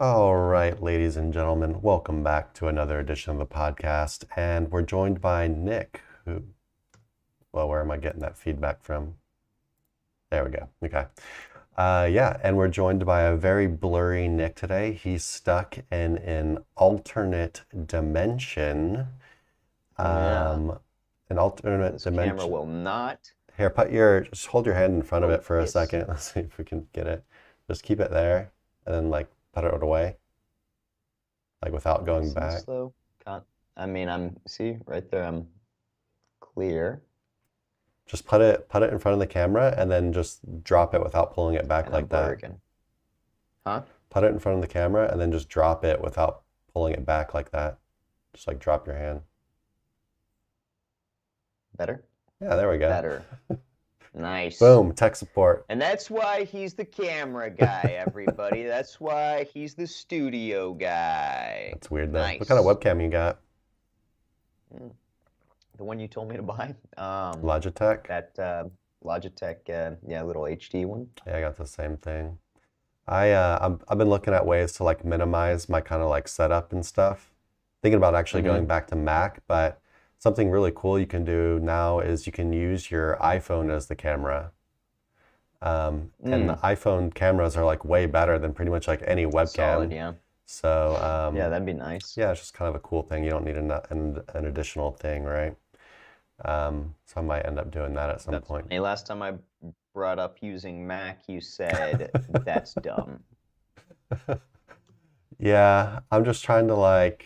All right, ladies and gentlemen, welcome back to another edition of the podcast. And we're joined by Nick, where am I getting that feedback from? There we go. Okay. And we're joined by a very blurry Nick today. He's stuck in an alternate dimension. An alternate This dimension. camera will not. Here, just hold your hand in front of it for a second. Let's see if we can get it. Just keep it there and then put it away. Without going back. Slow. See right there, I'm clear. Just put it in front of the camera and then just drop it without pulling it back And like that. again. Huh? Put it in front of the camera and then just drop it without pulling it back like that. Just drop your hand. Better? Yeah, there we go. Better. Nice. Boom, tech support. And that's why he's the camera guy, everybody. That's why he's the studio guy. That's weird though. Nice. What kind of webcam you got? The one you told me to buy. Logitech? That Logitech, little HD one. Yeah, I got the same thing. I've been looking at ways to minimize my kind of setup and stuff. Thinking about actually going back to Mac, but something really cool you can do now is you can use your iPhone as the camera. And the iPhone cameras are way better than pretty much any webcam. Solid, yeah. So yeah, that'd be nice. Yeah, it's just kind of a cool thing. You don't need an additional thing, right? So I might end up doing that at some point. Hey, last time I brought up using Mac, you said that's dumb. Yeah, I'm just trying to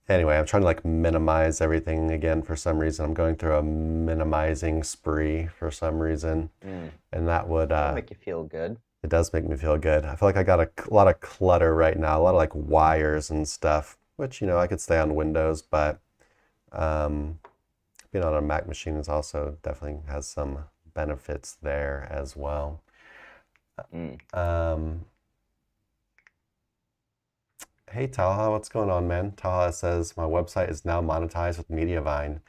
Anyway, I'm trying to minimize everything again for some reason. I'm going through a minimizing spree for some reason. And that would make you feel good. It does make me feel good. I feel like I got a lot of clutter right now, a lot of wires and stuff, which, I could stay on Windows, but being on a Mac machine is also definitely has some benefits there as well. Hey Talha, what's going on, man? Talha says, my website is now monetized with Mediavine.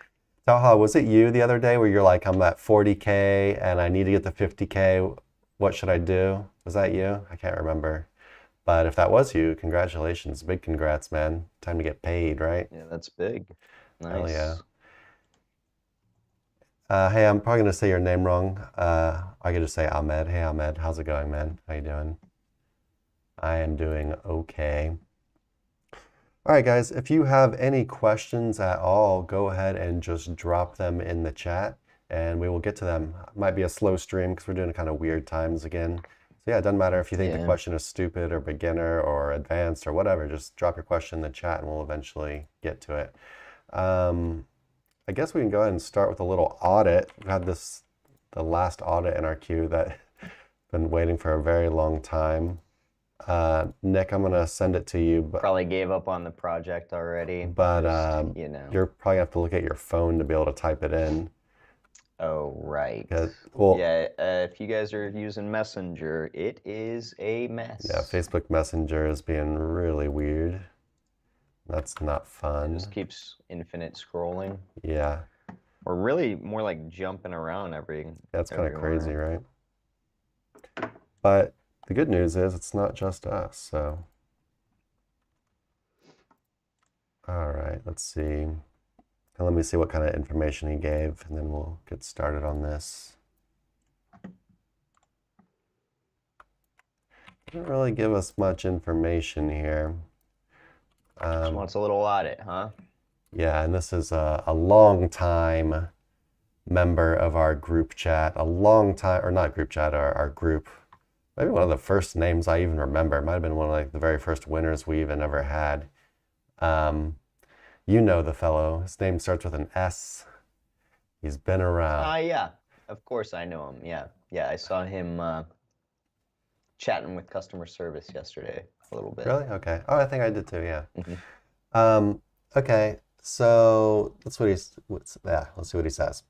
Talha, was it you the other day where you're like, I'm at 40K and I need to get to 50K. What should I do? Was that you? I can't remember. But if that was you, congratulations. Big congrats, man. Time to get paid, right? Yeah, that's big. Nice. Hell yeah. Hey, I'm probably going to say your name wrong. I could just say Ahmed. Hey, Ahmed. How's it going, man? How you doing? I am doing okay. All right, guys, if you have any questions at all, go ahead and just drop them in the chat and we will get to them. It might be a slow stream because we're doing kind of weird times again. So yeah, it doesn't matter if you think the question is stupid or beginner or advanced or whatever, just drop your question in the chat and we'll eventually get to it. I guess we can go ahead and start with a little audit. We had the last audit in our queue that been waiting for a very long time. Nick, I'm gonna send it to you. But probably gave up on the project already. But you're probably gonna have to look at your phone to be able to type it in. Oh, right. Well, yeah, if you guys are using Messenger, it is a mess. Yeah, Facebook Messenger is being really weird. That's not fun. It just keeps infinite scrolling. Yeah. Or really more like jumping around That's kind of crazy, right? But the good news is it's not just us, so. All right, let's see. Let me see what kind of information he gave, and then we'll get started on this. Didn't really give us much information here. Just wants a little audit, huh? Yeah, and this is a long time member of our group chat, a long time, or not group chat, our group. Maybe one of the first names I even remember. It might have been one of the very first winners we even ever had. You know the fellow. His name starts with an S. He's been around. Yeah. Of course I know him. Yeah. Yeah, I saw him chatting with customer service yesterday a little bit. Really? Okay. Oh, I think I did too, yeah. Okay. So let's see what he says.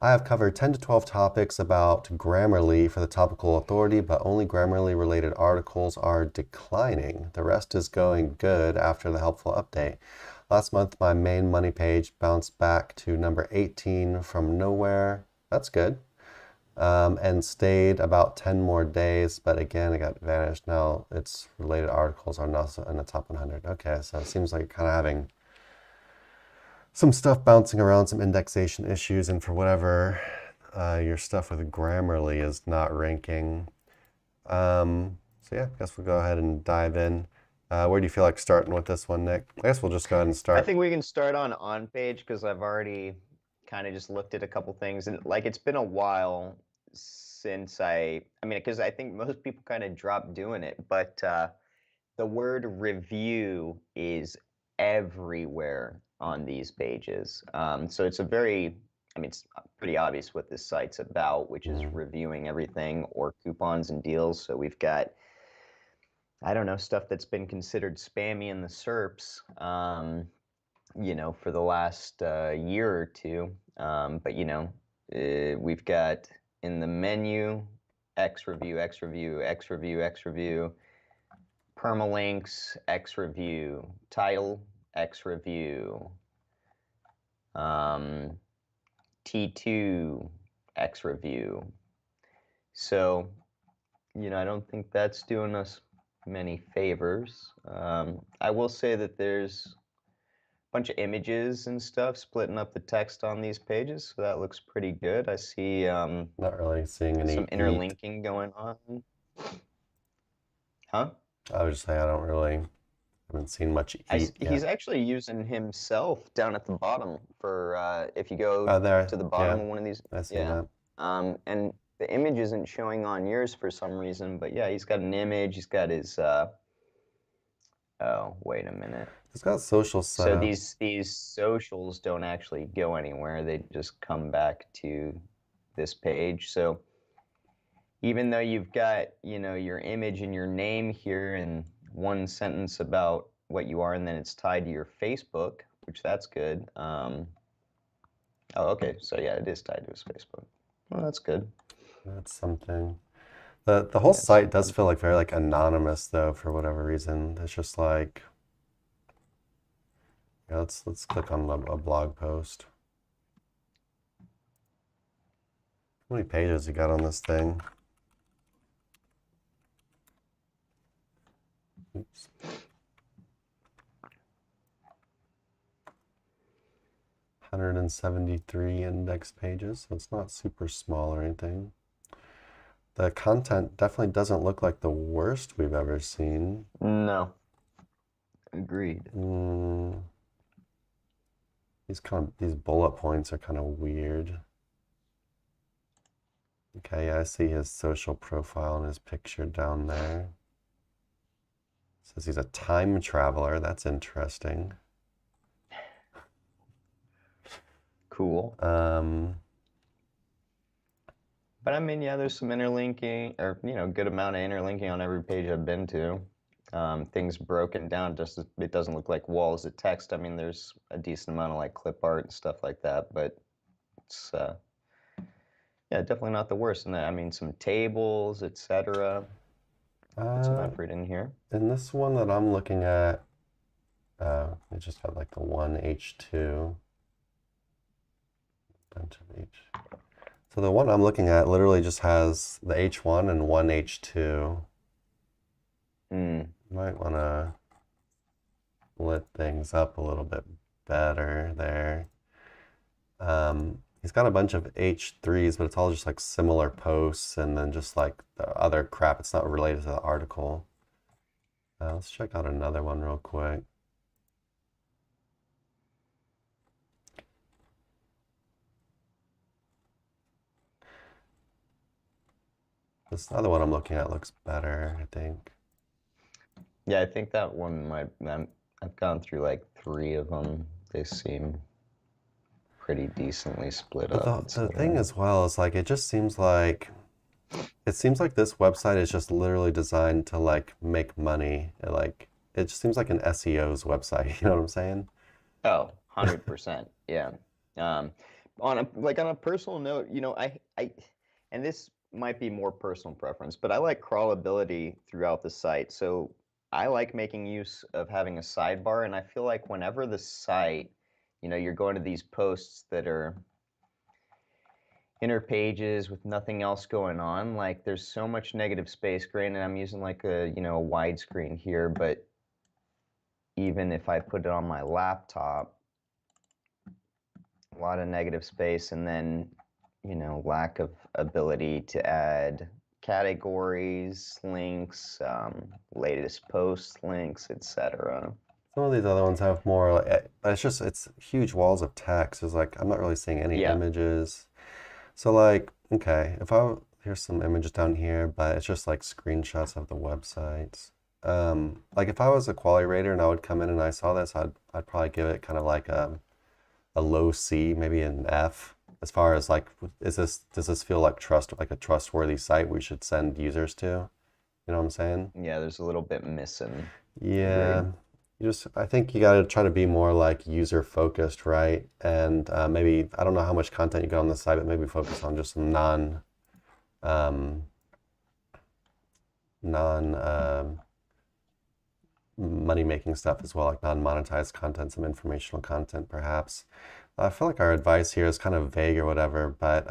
I have covered 10 to 12 topics about Grammarly for the topical authority, but only Grammarly related articles are declining. The rest is going good after the helpful update. Last month, my main money page bounced back to number 18 from nowhere. That's good. and stayed about 10 more days, but again, it got vanished. Now its related articles are not in the top 100. Okay, so it seems like you're kind of having some stuff bouncing around, some indexation issues, and for whatever your stuff with Grammarly is not ranking. So yeah, I guess we'll go ahead and dive in. Where do you feel like starting with this one, Nick? I guess we'll just go ahead and start. I think we can start on page because I've already kind of just looked at a couple things, and like it's been a while since I mean, because I think most people kind of dropped doing it, but the word review is everywhere on these pages. So it's a very, I mean, it's pretty obvious what this site's about, which is reviewing everything or coupons and deals. So we've got, I don't know, stuff that's been considered spammy in the SERPs, you know, for the last year or two. But, you know, we've got in the menu, X review, X review, X review, X review, permalinks, X review, title, X review, T2, X review. So, you know, I don't think that's doing us many favors. I will say that there's a bunch of images and stuff splitting up the text on these pages, so that looks pretty good. I see not really seeing any some interlinking going on. Huh? I would just say haven't seen much eat yet. He's actually using himself down at the bottom for if you go there, to the bottom yeah, of one of these. I see Yeah. that. And the image isn't showing on yours for some reason, but yeah, he's got an image. He's got his. Oh, wait a minute. It's got social set So up. these socials don't actually go anywhere. They just come back to this page. So even though you've got, you know, your image and your name here and one sentence about what you are, and then it's tied to your Facebook, which that's good. Oh, okay. So yeah, it is tied to his Facebook. Well, that's good. That's something. The whole site does feel like very like anonymous though, for whatever reason. It's just like, yeah, let's click on a blog post. How many pages you got on this thing? Oops. 173 index pages, so it's not super small or anything. The content definitely doesn't look like the worst we've ever seen. No. Agreed. These bullet points are kind of weird. Okay, yeah, I see his social profile and his picture down there. Says he's a time traveler. That's interesting. Cool. But I mean, yeah, there's some interlinking, or you know, good amount of interlinking on every page I've been to. Things broken down, just it doesn't look like walls of text. I mean, there's a decent amount of like clip art and stuff like that, but it's yeah, definitely not the worst. And I mean, some tables, etc. Put some effort in here. In this one that I'm looking at, it just had like the one H2, bunch of H. So the one I'm looking at literally just has the H1 and one H2. Might want to split things up a little bit better there. He's got a bunch of H3s, but it's all just like similar posts and then just like the other crap. It's not related to the article. Let's check out another one real quick. This other one I'm looking at looks better, I think. Yeah, I think that one might. I've gone through like 3 of them. They seem pretty decently split up. The thing as well is like it seems like this website is just literally designed to like make money. It just seems like an SEO's website. You know what I'm saying? Oh, 100%. Yeah. On a personal note, you know, I and this might be more personal preference, but I like crawlability throughout the site. So I like making use of having a sidebar, and I feel like whenever the site, you know, you're going to these posts that are, inner pages with nothing else going on. Like there's so much negative space. Granted, I'm using like a, you know, a widescreen here, but even if I put it on my laptop, a lot of negative space, and then, you know, lack of ability to add categories, links, latest post links, etc. Some of these other ones have more, it's huge walls of text. It's like, I'm not really seeing any Yeah. images. So like, okay, here's some images down here, but it's just like screenshots of the websites. Like if I was a quality rater and I would come in and I saw this, I'd probably give it kind of like a low C, maybe an F, as far as like, does this feel like a trustworthy site we should send users to? You know what I'm saying? Yeah, there's a little bit missing. Yeah. Agreed. I think you got to try to be more like user focused, right? And maybe, I don't know how much content you got on the site, but maybe focus on just some um, non money making stuff as well, like non-monetized content, some informational content perhaps. I feel like our advice here is kind of vague or whatever, but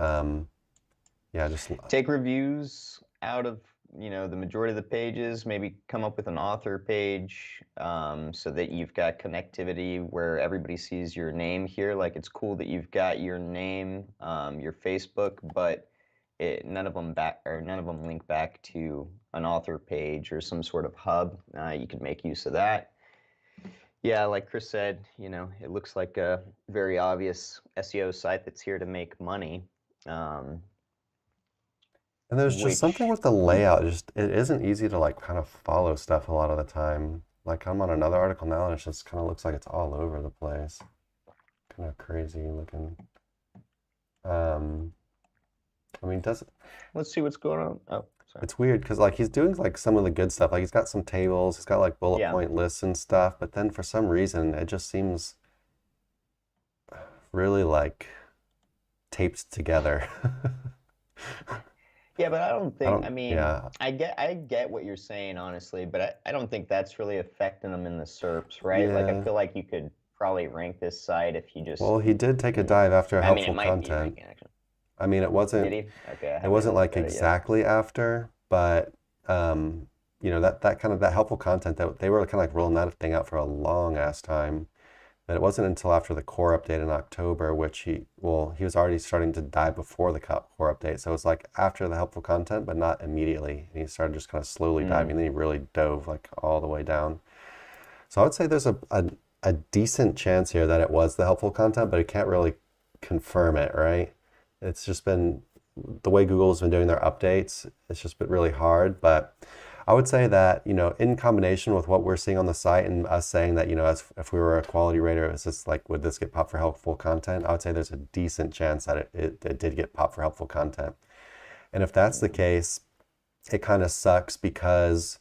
yeah, just Take reviews out of, you know, the majority of the pages, maybe come up with an author page, so that you've got connectivity where everybody sees your name here. Like it's cool that you've got your name, your Facebook, but none of them link back to an author page or some sort of hub. You could make use of that. Yeah, like Chris said, you know, it looks like a very obvious SEO site that's here to make money. Um, and there's just something which with the layout. Just it isn't easy to like kind of follow stuff a lot of the time. Like I'm on another article now, and it just kind of looks like it's all over the place. Kind of crazy looking. I mean, does Let's see what's going on. Oh, sorry. it's weird because like he's doing like some of the good stuff. Like he's got some tables, he's got like bullet Yeah. point lists and stuff. But then for some reason, it just seems really like taped together. Yeah, but I don't I think, don't. I mean, Yeah. I get what you're saying, honestly, but I don't think that's really affecting them in the SERPs, right? Like, I Yeah. feel like you could probably rank this site if you just, Well, he did take a you know, dive after I mean, it helpful might be content. ranking, actually. I mean, Did he? Okay, I it haven't wasn't even looked like at it yet. exactly after, but you know, that kind of that helpful content that they were kind of like rolling that thing out for a long ass time. But it wasn't until after the core update in October, which he was already starting to die before the core update. So it was like after the helpful content, but not immediately. And he started just kind of slowly diving. Then he really dove like all the way down. So I would say there's a decent chance here that it was the helpful content, but it can't really confirm it, right? It's just been the way Google's been doing their updates, it's just been really hard. But I would say that, you know, in combination with what we're seeing on the site and us saying that, you know, as if we were a quality rater, it's just like, would this get popped for helpful content? I would say there's a decent chance that it did get popped for helpful content. And if that's the case, it kind of sucks because,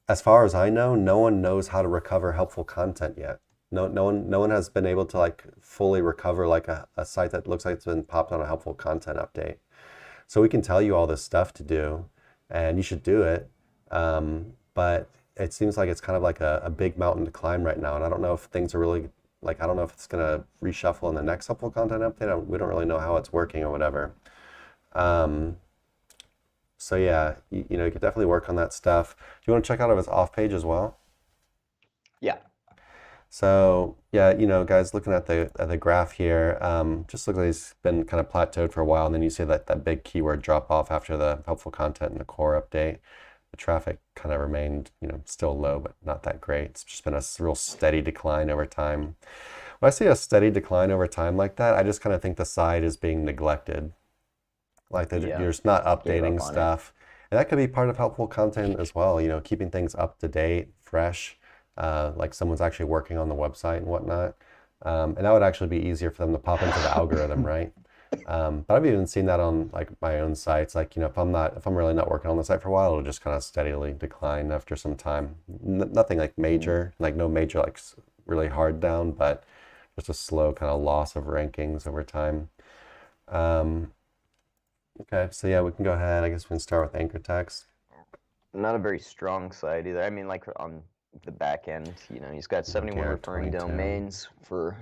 as far as I know, no one knows how to recover helpful content yet. No one has been able to like fully recover like a site that looks like it's been popped on a helpful content update. So we can tell you all this stuff to do, and you should do it. But it seems like it's kind of like a big mountain to climb right now, and I don't know if things are really like I don't know if it's gonna reshuffle in the next helpful content update. We don't really know how it's working or whatever. Um, so yeah, you know, you could definitely work on that stuff. Do you want to check out his off page as well? Yeah. So yeah, you know, guys, looking at the graph here, just looks like it's been kind of plateaued for a while, and then you see that big keyword drop off after the helpful content and the core update. The traffic kind of remained, you know, still low, but not that great. It's just been a real steady decline over time. When I see a steady decline over time like that, I just kind of think the site is being neglected. Like Yeah. you're just not Gave up updating on it. stuff. And that could be part of helpful content as well, you know, keeping things up to date, fresh, like someone's actually working on the website and whatnot. And that would actually be easier for them to pop into the algorithm, right? But I've even seen that on like my own sites. Like, you know, if I'm really not working on the site for a while, it'll just kind of steadily decline after some time. Nothing like major, like no major, like really hard down, but just a slow kind of loss of rankings over time. Okay, so yeah, we can go ahead. I guess we can start with anchor text. Not a very strong site either. I mean, like on the back end, you know, he's got 71 GR referring 22. domains for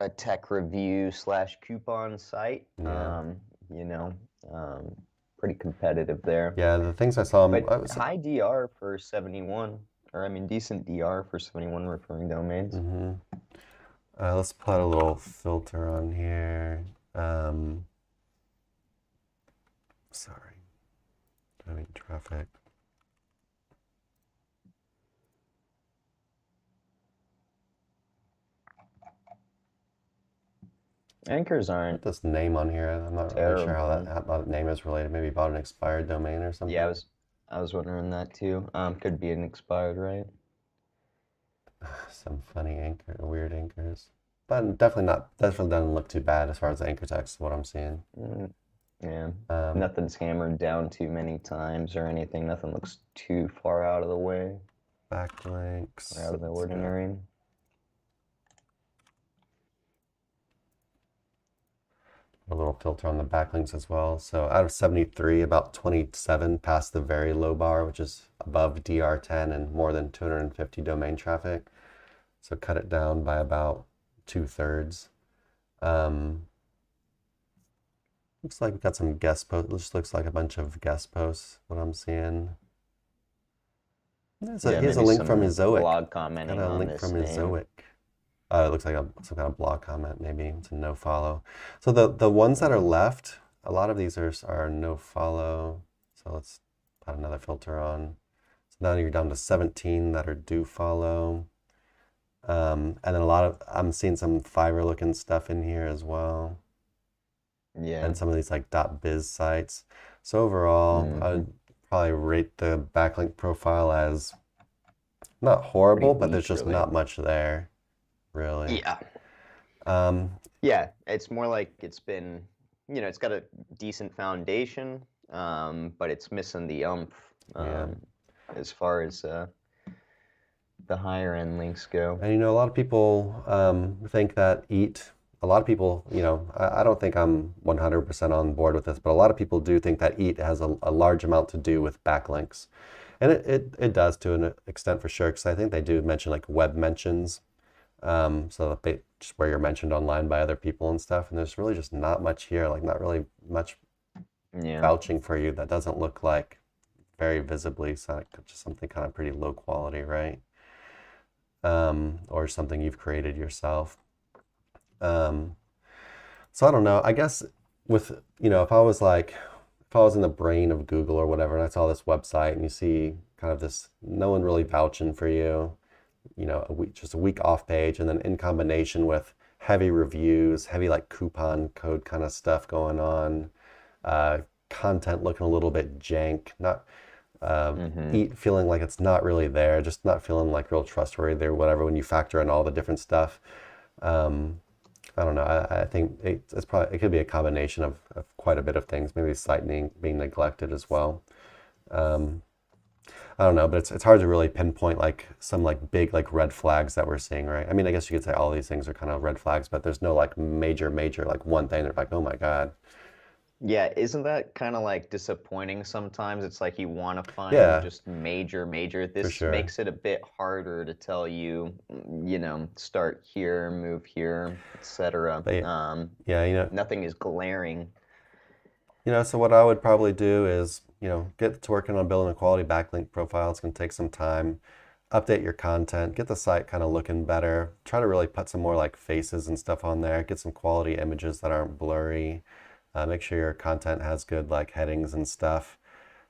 a tech review / coupon site. Yeah. You know, pretty competitive there. Yeah, the things I saw, But high DR for 71, or I mean decent DR for 71 referring domains. mm-hmm. Let's put a little filter on here. Sorry, driving traffic. Anchors aren't Put this name on here. I'm not really sure how that name is related. Maybe bought an expired domain or something. Yeah, I was wondering that too. Could be an expired, right? Some funny weird anchors, but definitely doesn't look too bad as far as the anchor text. What I'm seeing. Yeah, nothing's hammered down too many times or anything. Nothing looks too far out of the way. Backlinks. Out of the ordinary. A little filter on the backlinks as well. So out of 73, about 27 passed the very low bar, which is above DR10 and more than 250 domain traffic. So cut it down by about 2/3. Looks like we've got some guest posts. It just looks like a bunch of guest posts, what I'm seeing. Here's a link from his Zoic. Blog commenting on this from his Zoic. It looks like some kind of blog comment, maybe. It's a no follow. So the ones that are left, a lot of these are no follow. So let's put another filter on. So now you're down to 17 that are do follow. And then I'm seeing some Fiverr looking stuff in here as well. Yeah. And some of these like .biz sites. So overall, I'd probably rate the backlink profile as not horrible, but there's just not much there, really. Yeah. Yeah, it's more like it's been, it's got a decent foundation, but it's missing the as far as the higher end links go. And a lot of people think that a lot of people, I don't think I'm 100% on board with this, but a lot of people do think that EAT has a large amount to do with backlinks. And it does to an extent for sure, because I think they do mention like web mentions, so that just where you're mentioned online by other people and stuff. And there's really just not much here, like not really much vouching for you that doesn't look like very visibly, so just something kind of pretty low quality, right? Or something you've created yourself. So I don't know. I guess with, if I was in the brain of Google or whatever, and I saw this website and you see kind of this, no one really vouching for you, just a week off page, and then in combination with heavy reviews, heavy like coupon code kind of stuff going on, content looking a little bit jank, not feeling like it's not really there, just not feeling like real trustworthy or whatever when you factor in all the different stuff. I don't know. I think it could be a combination of quite a bit of things. Maybe site being neglected as well. I don't know, but it's hard to really pinpoint like some like big like red flags that we're seeing, right? I mean, I guess you could say all these things are kind of red flags, but there's no like major like one thing that's like, oh my God. Yeah, isn't that kind of like disappointing sometimes? It's like you want to find just major. This makes it a bit harder to tell you, start here, move here, etc. Nothing is glaring. So what I would probably do is, get to working on building a quality backlink profile. It's going to take some time. Update your content, get the site kind of looking better. Try to really put some more like faces and stuff on there. Get some quality images that aren't blurry. Make sure your content has good like headings and stuff.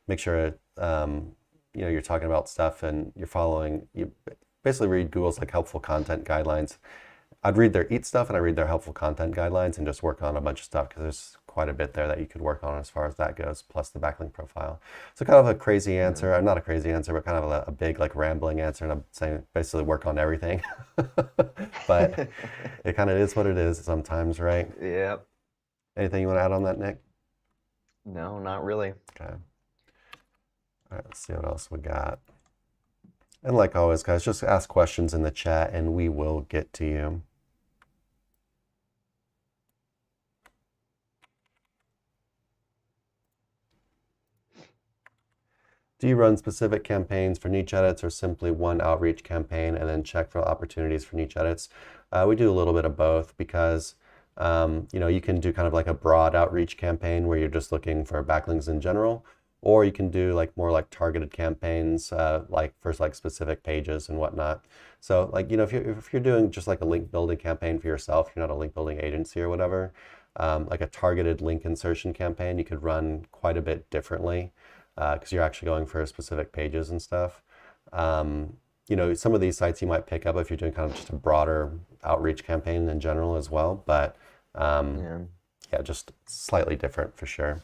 Make sure you're talking about stuff and you basically read Google's like helpful content guidelines. I'd read their EAT stuff and I read their helpful content guidelines and just work on a bunch of stuff, because there's quite a bit there that you could work on as far as that goes, plus the backlink profile. So kind of a crazy answer, not a crazy answer, but kind of a big like rambling answer, and I'm saying basically work on everything. But it kind of is what it is sometimes, right? Yep. Anything you want to add on that, Nick? No, not really. Okay. All right, let's see what else we got. And like always, guys, just ask questions in the chat and we will get to you. Do you run specific campaigns for niche edits or simply one outreach campaign and then check for opportunities for niche edits? We do a little bit of both because you can do kind of like a broad outreach campaign where you're just looking for backlinks in general, or you can do like more like targeted campaigns, like for like specific pages and whatnot. So like, if you're doing just like a link building campaign for yourself, you're not a link building agency or whatever, like a targeted link insertion campaign, you could run quite a bit differently because you're actually going for specific pages and stuff. Some of these sites you might pick up if you're doing kind of just a broader outreach campaign in general as well, but Yeah. yeah, just slightly different for sure.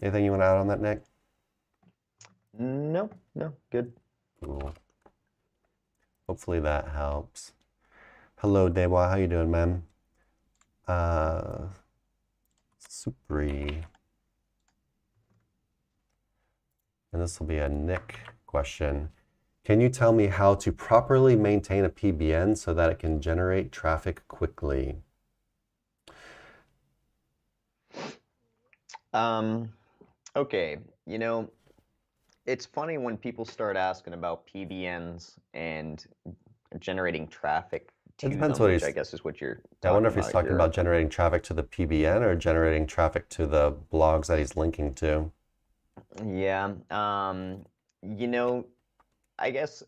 Anything you want to add on that, Nick? No, good. Cool. Hopefully that helps. Hello, Dewa. How you doing, man? Supri. And this will be a Nick question. Can you tell me how to properly maintain a PBN so that it can generate traffic quickly? Okay, it's funny when people start asking about PBNs and generating traffic to It depends them, what which I he's. guess is what you're I wonder talking if he's about talking here. about generating traffic to the PBN or generating traffic to the blogs that he's linking to. Yeah, I guess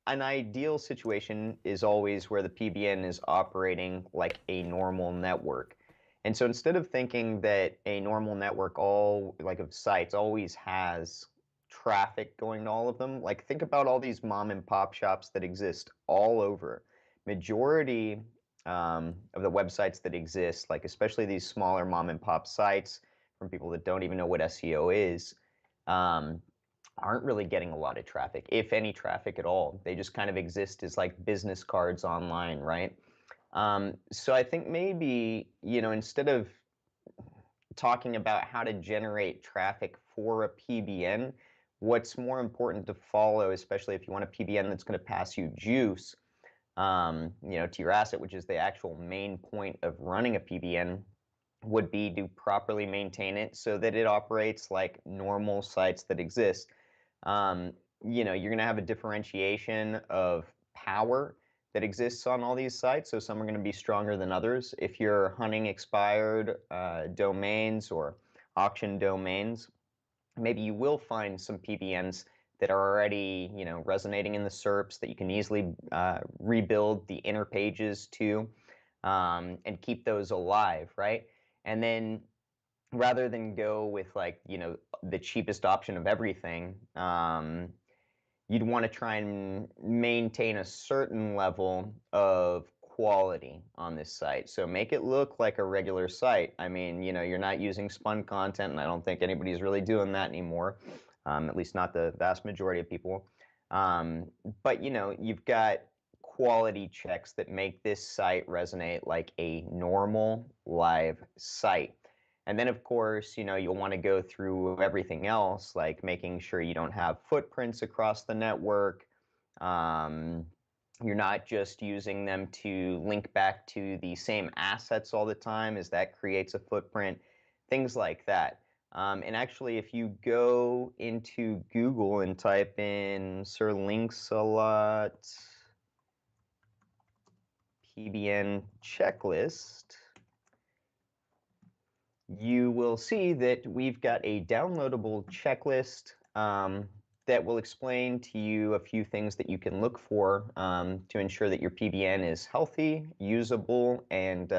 an ideal situation is always where the PBN is operating like a normal network. And so instead of thinking that a normal network of sites always has traffic going to all of them, like think about all these mom and pop shops that exist all over. Majority of the websites that exist, like especially these smaller mom and pop sites from people that don't even know what SEO is, um, aren't really getting a lot of traffic, if any traffic at all. They just kind of exist as like business cards online, right? So I think maybe, instead of talking about how to generate traffic for a PBN, what's more important to follow, especially if you want a PBN that's going to pass you juice, to your asset, which is the actual main point of running a PBN, would be to properly maintain it so that it operates like normal sites that exist. You're going to have a differentiation of power that exists on all these sites. So some are going to be stronger than others. If you're hunting expired domains or auction domains, maybe you will find some PBNs that are already, resonating in the SERPs that you can easily rebuild the inner pages to and keep those alive, right? And then rather than go with like, the cheapest option of everything, you'd want to try and maintain a certain level of quality on this site. So make it look like a regular site. I mean, you're not using spun content, and I don't think anybody's really doing that anymore, at least not the vast majority of people. But, you've got quality checks that make this site resonate like a normal live site. And then, of course, you'll want to go through everything else, like making sure you don't have footprints across the network. Um, you're not just using them to link back to the same assets all the time, as that creates a footprint, things like that. And actually, if you go into Google and type in Sir Links-a-Lot PBN checklist, you will see that we've got a downloadable checklist that will explain to you a few things that you can look for to ensure that your PBN is healthy, usable, and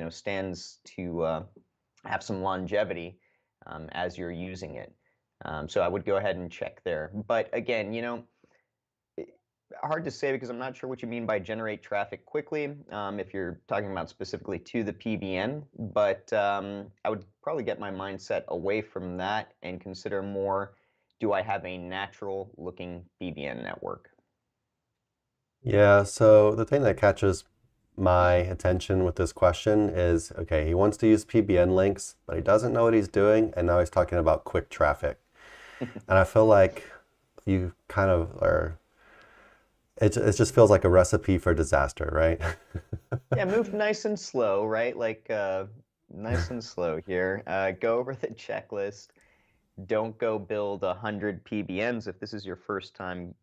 stands to have some longevity as you're using it. So I would go ahead and check there. But again, hard to say because I'm not sure what you mean by generate traffic quickly, if you're talking about specifically to the PBN, but I would probably get my mindset away from that and consider more, do I have a natural looking PBN network? Yeah, so the thing that catches my attention with this question is, okay, he wants to use PBN links, but he doesn't know what he's doing, and now he's talking about quick traffic. And I feel like you kind of are, it just feels like a recipe for disaster, right? Yeah, move nice and slow, right? Like nice and slow here. Go over the checklist. don't go build 100 PBNs if this is your first time,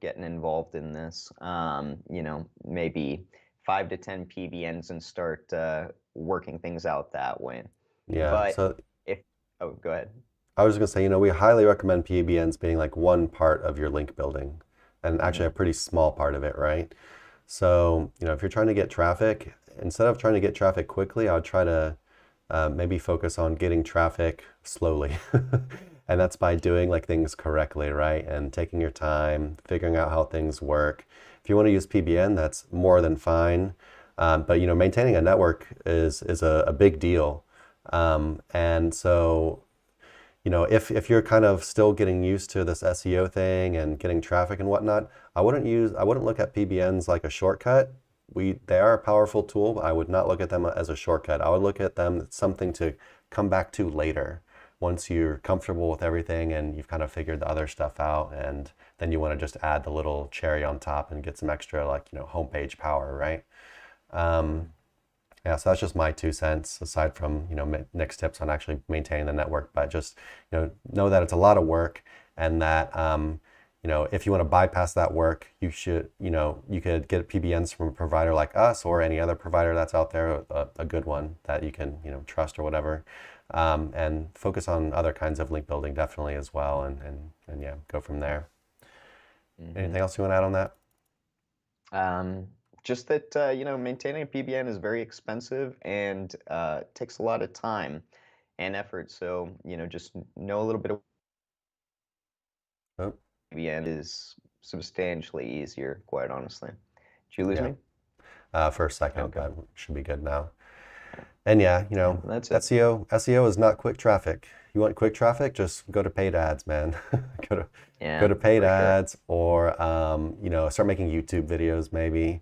getting involved in this. Maybe 5 to 10 PBNs and start working things out that way. Yeah. But So go ahead. I was going to say, we highly recommend PBNs being like one part of your link building, and actually a pretty small part of it, right? So, if you're trying to get traffic, instead of trying to get traffic quickly, I would try to maybe focus on getting traffic slowly. And that's by doing like things correctly, right? And taking your time, figuring out how things work. If you want to use PBN, that's more than fine. But maintaining a network is a big deal. And so, if you're kind of still getting used to this SEO thing and getting traffic and whatnot, I wouldn't look at PBNs like a shortcut. They are a powerful tool, but I would not look at them as a shortcut. I would look at them as something to come back to later once you're comfortable with everything and you've kind of figured the other stuff out, and then you want to just add the little cherry on top and get some extra homepage power, right? Yeah, so that's just my 2 cents, aside from Nick's tips on actually maintaining the network. But just know that it's a lot of work, and that if you want to bypass that work, you should you could get PBNs from a provider like us or any other provider that's out there, a good one that you can trust or whatever, and focus on other kinds of link building definitely as well, and yeah, go from there. Anything else you want to add on that? Just that, maintaining a PBN is very expensive and takes a lot of time and effort. So, just know a little bit of PBN is substantially easier, quite honestly. Did you lose me? For a second, Okay. but should be good now. And yeah, That's it. SEO is not quick traffic. You want quick traffic? Just go to paid ads, man. Go to paid ads, or start making YouTube videos maybe.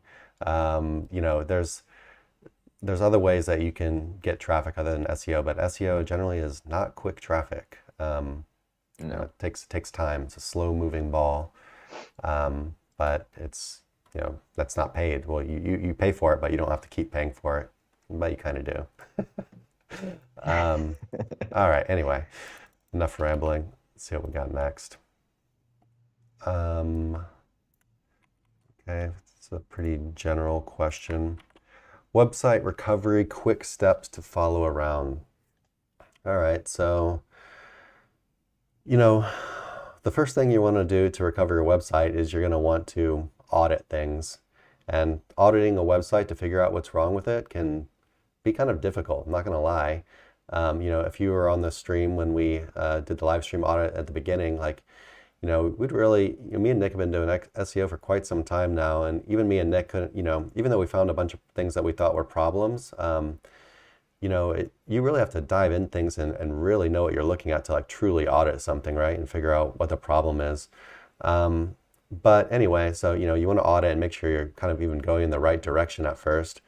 There's other ways that you can get traffic other than SEO, but SEO generally is not quick traffic. It takes time. It's a slow moving ball, but it's that's not paid. Well, you pay for it, but you don't have to keep paying for it, but you kind of do. All right. Anyway, enough rambling. Let's see what we got next. Okay, it's a pretty general question. Website recovery, quick steps to follow around. All right, so the first thing you want to do to recover your website is you're going to want to audit things. And auditing a website to figure out what's wrong with it can be kind of difficult, I'm not going to lie. If you were on the stream when we did the live stream audit at the beginning, we'd really, me and Nick have been doing SEO for quite some time now, and even me and Nick couldn't, even though we found a bunch of things that we thought were problems, you really have to dive in things and really know what you're looking at to truly audit something, right? And figure out what the problem is. But anyway, so, you want to audit and make sure you're kind of even going in the right direction at first.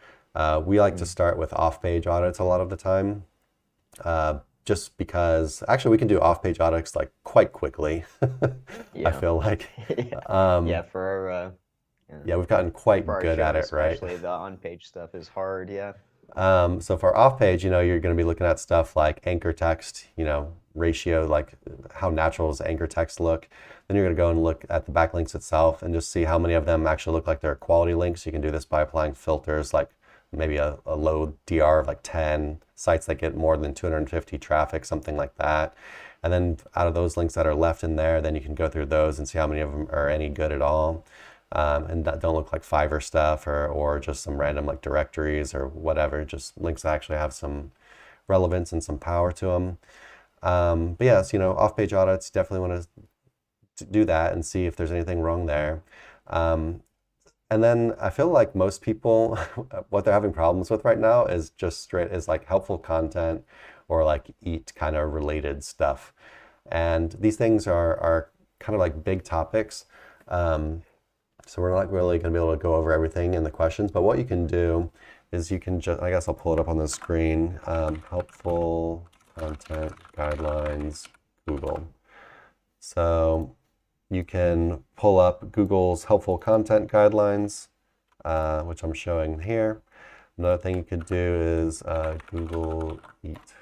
We like to start with off-page audits a lot of the time, just because actually we can do off-page audits quite quickly. I feel like. We've gotten quite good at it, right? Especially the on-page stuff is hard, yeah. So for off-page, you're going to be looking at stuff like anchor text, ratio, like how natural does anchor text look. Then you're going to go and look at the backlinks itself and just see how many of them actually look like they're quality links. You can do this by applying filters, like maybe a low DR of 10 sites that get more than 250 traffic, something like that. And then out of those links that are left in there, then you can go through those and see how many of them are any good at all. And that don't look like Fiverr stuff or just some random directories or whatever, just links that actually have some relevance and some power to them. But yes, off-page audits, definitely want to do that and see if there's anything wrong there. And then I feel like most people, what they're having problems with right now is just helpful content or EAT kind of related stuff. And these things are kind of like big topics. So we're not really going to be able to go over everything in the questions, but what you can do is you can just, I guess I'll pull it up on the screen, helpful content guidelines, Google. So you can pull up Google's helpful content guidelines, which I'm showing here. Another thing you could do is Google EAT.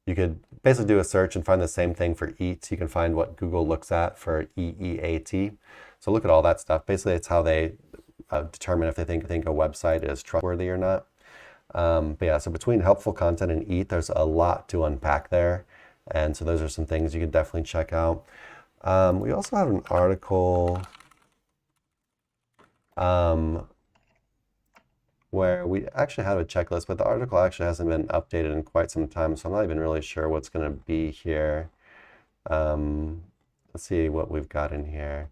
You could basically do a search and find the same thing for EAT. You can find what Google looks at for EEAT. So look at all that stuff. Basically, it's how they determine if they think a website is trustworthy or not. But yeah, so between helpful content and EAT, there's a lot to unpack there. And so those are some things you can definitely check out. We also have an article where we actually have a checklist, but the article actually hasn't been updated in quite some time, so I'm not even really sure what's going to be here. Let's see what we've got in here.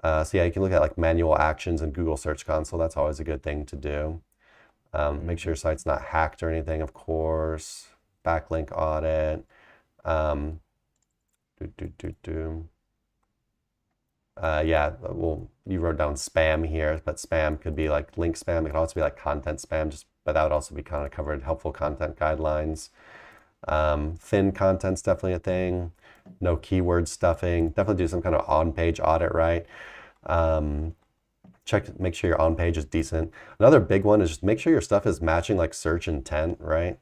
So yeah, you can look at like manual actions in Google Search Console. That's always a good thing to do. Make sure your site's not hacked or anything, of course. Backlink audit. Yeah, well, you wrote down spam here, but spam could be like link spam. It could also be like content spam, but that would also be kind of covered. Helpful content guidelines. Thin content's definitely a thing. No keyword stuffing. Definitely do some kind of on-page audit, right? Make sure your on-page is decent. Another big one is just make sure your stuff is matching like search intent, right?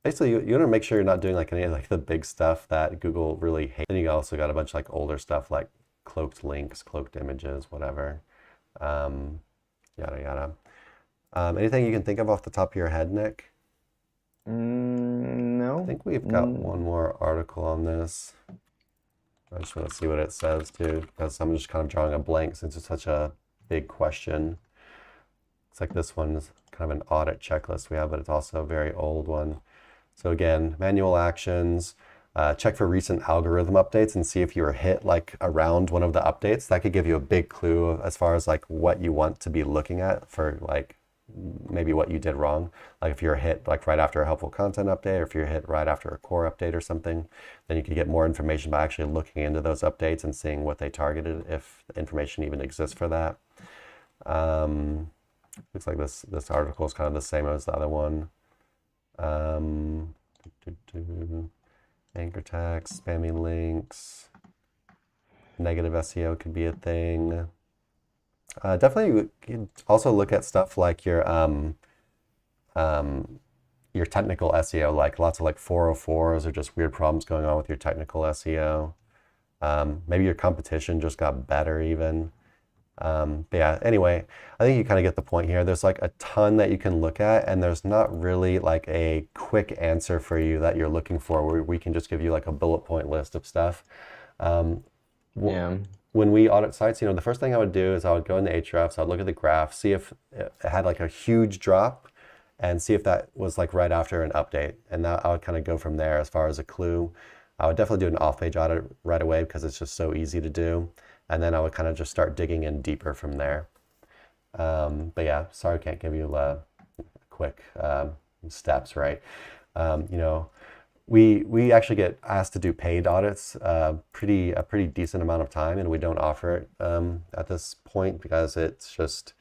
Basically, you want to make sure you're not doing like any of like the big stuff that Google really hates. Then you also got a bunch of like older stuff like cloaked links, cloaked images, whatever. Yada yada. Anything you can think of off the top of your head, Nick? No. I think we've got one more article on this. I just want to see what it says too, because I'm just kind of drawing a blank since it's such a big question. It's like this one is kind of an audit checklist we have, but it's also a very old one. So again, manual actions, check for recent algorithm updates and see if you were hit like around one of the updates. That could give you a big clue as far as like what you want to be looking at for like maybe what you did wrong. Like if you're hit like right after a helpful content update, or if you're hit right after a core update or something, then you can get more information by actually looking into those updates and seeing what they targeted, if the information even exists for that. Looks like this article is kind of the same as the other one. Anchor text, spammy links, negative SEO could be a thing. Definitely you can also look at stuff like your technical SEO, like lots of like 404s or just weird problems going on with your technical SEO. Maybe your competition just got better even. But yeah, anyway, I think you kind of get the point here. There's like a ton that you can look at, and there's not really like a quick answer for you that you're looking for, where we can just give you like a bullet point list of stuff. When we audit sites, the first thing I would do is I would go into Ahrefs, I'd look at the graph, see if it had like a huge drop, and see if that was like right after an update. And that I would kind of go from there as far as a clue. I would definitely do an off-page audit right away because it's just so easy to do. And then I would kind of just start digging in deeper from there. But yeah, sorry I can't give you quick steps, right? We actually get asked to do paid audits a pretty decent amount of time, and we don't offer it at this point because it'd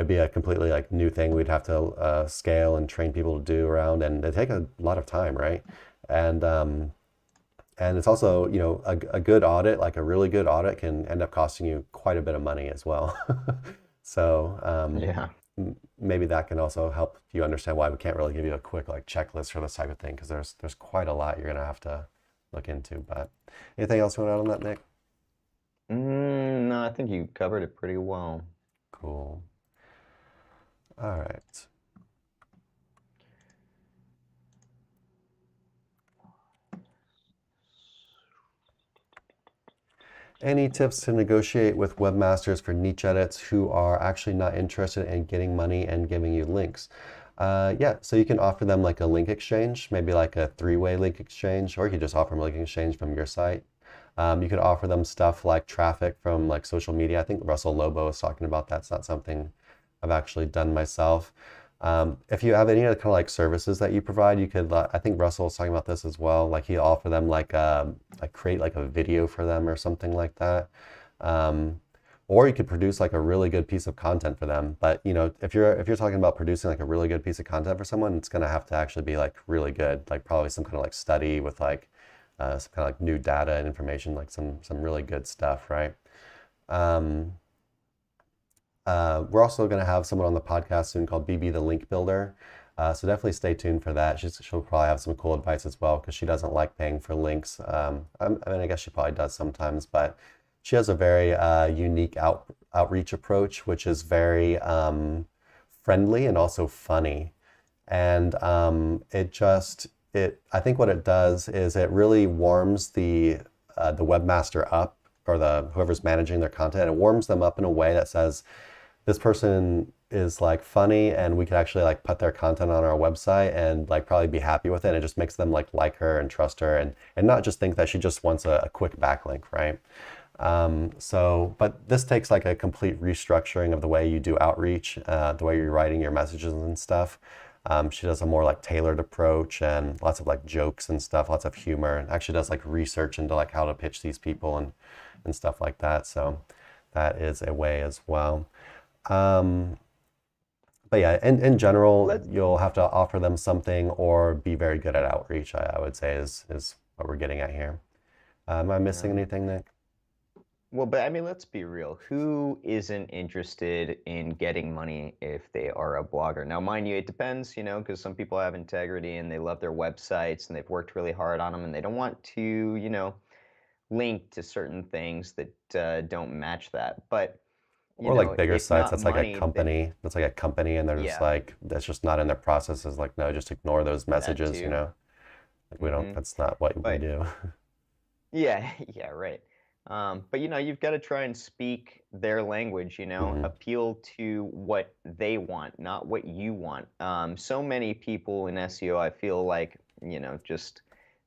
be a completely like new thing we'd have to scale and train people to do around, and it'd take a lot of time, right? And it's also, a good audit, like a really good audit, can end up costing you quite a bit of money as well. So maybe that can also help you understand why we can't really give you a quick like checklist for this type of thing, because there's quite a lot you're gonna have to look into. But anything else you want to add on that, Nick? No, I think you covered it pretty well. Cool. All right. Any tips to negotiate with webmasters for niche edits who are actually not interested in getting money and giving you links? Yeah, so you can offer them like a link exchange, maybe like a 3-way link exchange, or you could just offer them a link exchange from your site. You could offer them stuff like traffic from like social media. I think Russell Lobo was talking about that. It's not something I've actually done myself. If you have any other kind of like services that you provide, you could, I think Russell was talking about this as well. Like he offer them like create like a video for them or something like that. Or you could produce like a really good piece of content for them. But if you're talking about producing like a really good piece of content for someone, it's gonna have to actually be like really good, like probably some kind of like study with like some kind of like new data and information, like some really good stuff, right? We're also going to have someone on the podcast soon called BB the Link Builder. So definitely stay tuned for that. She'll probably have some cool advice as well because she doesn't like paying for links. I mean, I guess she probably does sometimes, but she has a very unique outreach approach, which is very friendly and also funny. And I think what it does is it really warms the webmaster up, or whoever's managing their content. It warms them up in a way that says, this person is like funny and we could actually like put their content on our website and like probably be happy with it. And it just makes them like her and trust her, and not just think that she just wants a quick backlink, right? But this takes like a complete restructuring of the way you do outreach, the way you're writing your messages and stuff. She does a more like tailored approach and lots of like jokes and stuff, lots of humor, and actually does like research into like how to pitch these people and stuff like that. So that is a way as well. But yeah, in general, you'll have to offer them something or be very good at outreach, I would say is what we're getting at here. Am I missing anything, Nick? Well, but I mean, let's be real. Who isn't interested in getting money if they are a blogger? Now, mind you, it depends, because some people have integrity and they love their websites and they've worked really hard on them and they don't want to, link to certain things that don't match that. But, Or like bigger if sites, not that's like a money, then company. That's like a company, and they're just yeah, like, that's just not in their processes. Like, no, just ignore those that messages, too. Like we don't, hmm that's not what we But do. yeah, yeah, right. But you've got to try and speak their language, hmm appeal to what they want, not what you want. So many people in SEO, I feel like, just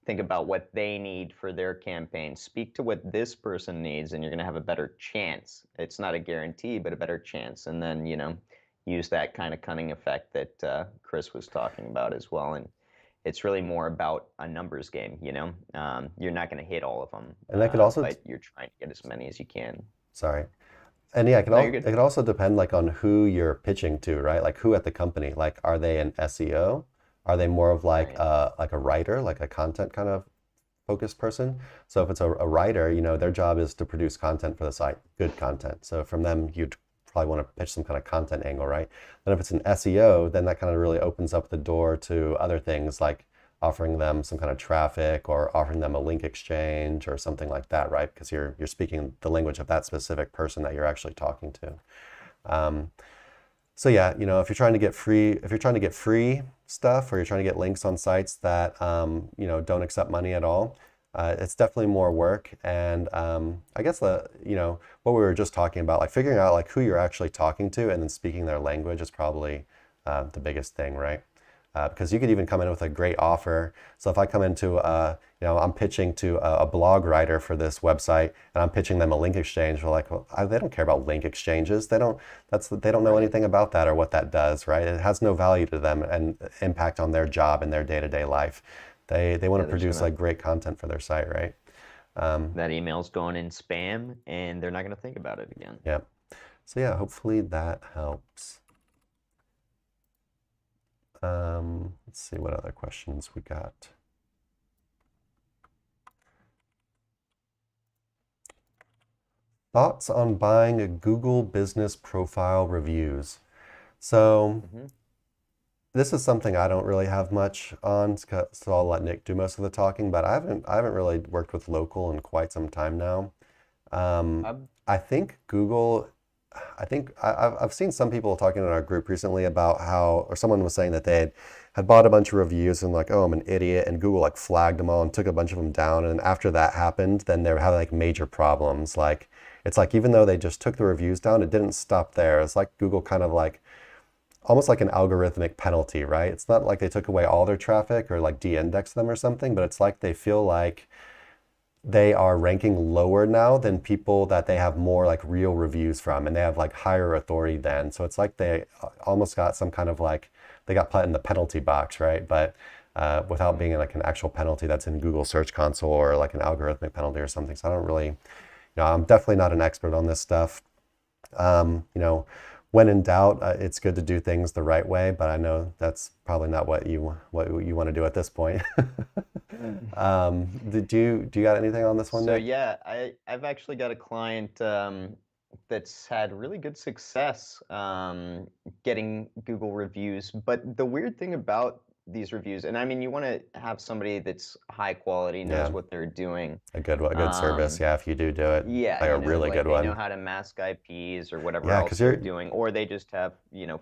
think about what they need for their campaign. Speak to what this person needs, and you're going to have a better chance. It's not a guarantee, but a better chance. And then, use that kind of cunning effect that Chris was talking about as well. And it's really more about a numbers game. You're not going to hit all of them, And that could also, but you're trying to get as many as you can. sorry. And yeah, No, you're it good. could also depend like on who you're pitching to, right? Like who at the company, like are they an SEO? Are they more of Right. like a writer, like a content kind of focused person? So if it's a writer, their job is to produce content for the site, good content. So from them, you'd probably want to pitch some kind of content angle, right? Then if it's an SEO, then that kind of really opens up the door to other things like offering them some kind of traffic or offering them a link exchange or something like that, right? Because you're speaking the language of that specific person that you're actually talking to. Um, so yeah, if you're trying to get free stuff, or you're trying to get links on sites that don't accept money at all, it's definitely more work. And I guess what we were just talking about, like figuring out like who you're actually talking to and then speaking their language is probably the biggest thing, right? Because you could even come in with a great offer. So if I come into, I'm pitching to a blog writer for this website, and I'm pitching them a link exchange. We're like, well, they don't care about link exchanges. They don't know Right. anything about that or what that does, right? It has no value to them and impact on their job and their day-to-day life. They want Yeah, to they're just produce gonna like great content for their site, right? Um, that email's going in spam, and they're not gonna think about it again. yeah. So yeah, hopefully that helps. Let's see what other questions we got. Thoughts on buying a Google Business Profile reviews. So hmm this is something I don't really have much on, so I'll let Nick do most of the talking. But I haven't really worked with local in quite some time now. Um, I'm I think Google. I've seen some people talking in our group recently about how, or someone was saying that they had bought a bunch of reviews and like, oh, I'm an idiot, and Google like flagged them all and took a bunch of them down. And after that happened, then they were having like major problems. Like it's like even though they just took the reviews down, it didn't stop there. It's like Google kind of like almost like an algorithmic penalty, right? It's not like they took away all their traffic or like de-indexed them or something, but it's like they feel like they are ranking lower now than people that they have more like real reviews from, and they have like higher authority then. So it's like they almost got some kind of like they got put in the penalty box, right? But without being like an actual penalty that's in Google Search Console or like an algorithmic penalty or something. So I don't really, I'm definitely not an expert on this stuff. Um, you know, when in doubt, it's good to do things the right way, but I know that's probably not what you want to do at this point. Do you got anything on this one, So Nick? yeah, I've actually got a client that's had really good success getting Google reviews. But the weird thing about these reviews, and I mean, you want to have somebody that's high quality, knows Yeah, what they're doing. a good service. Um, Yeah, if you do it, yeah, like a really like good they know one. how to mask IPs or whatever Yeah, else because they're you're doing, or they just have,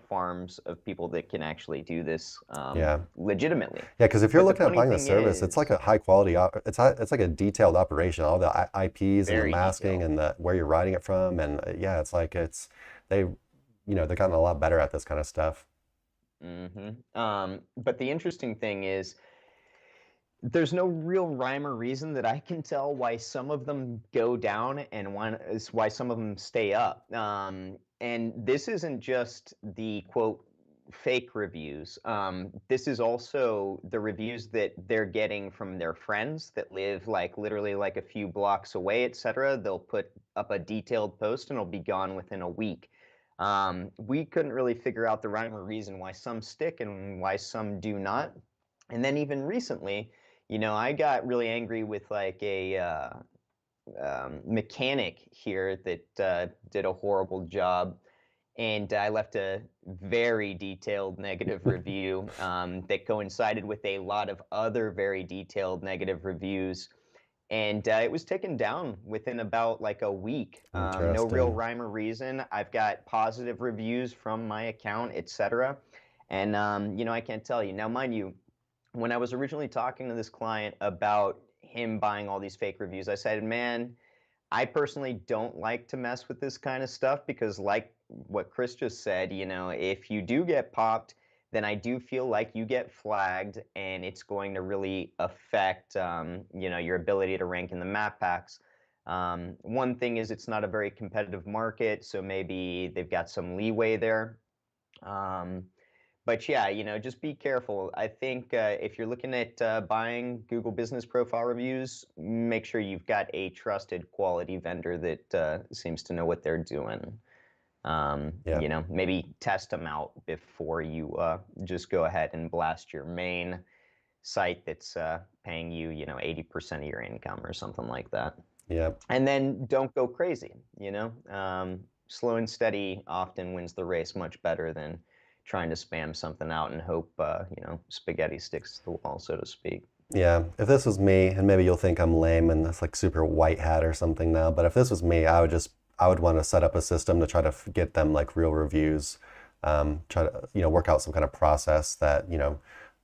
farms of people that can actually do this yeah. legitimately. Yeah, because if you're But the looking at funny buying a thing service, it's like is, a high quality, it's like a detailed operation, all the IPs and the very masking detailed. and the where you're writing it from, and yeah, it's like they, they've gotten a lot better at this kind of stuff. But the interesting thing is, there's no real rhyme or reason that I can tell why some of them go down and why some of them stay up. And this isn't just the quote fake reviews. This is also the reviews that they're getting from their friends that live like literally like a few blocks away, etc. They'll put up a detailed post and it'll be gone within a week. We couldn't really figure out the rhyme or reason why some stick and why some do not. And then even recently, I got really angry with like a mechanic here that did a horrible job, and I left a very detailed negative review that coincided with a lot of other very detailed negative reviews. And it was taken down within about like a week. No real Interesting. rhyme or reason. I've got positive reviews from my account, etc. And I can't tell you. Now, mind you, when I was originally talking to this client about him buying all these fake reviews, I said, man, I personally don't like to mess with this kind of stuff because, like what Chris just said, if you do get popped, then I do feel like you get flagged and it's going to really affect, your ability to rank in the map packs. One thing is it's not a very competitive market, so maybe they've got some leeway there. Um, but yeah, just be careful. I think if you're looking at buying Google Business Profile reviews, make sure you've got a trusted quality vendor that seems to know what they're doing. Yeah, Maybe test them out before you just go ahead and blast your main site that's paying you, 80% of your income or something like that. yeah. And then don't go crazy. Slow and steady often wins the race much better than trying to spam something out and hope, spaghetti sticks to the wall, so to speak. Yeah, if this was me, and maybe you'll think I'm lame and that's like super white hat or something now, but if this was me, I would want to set up a system to try to get them like real reviews, try to, work out some kind of process that,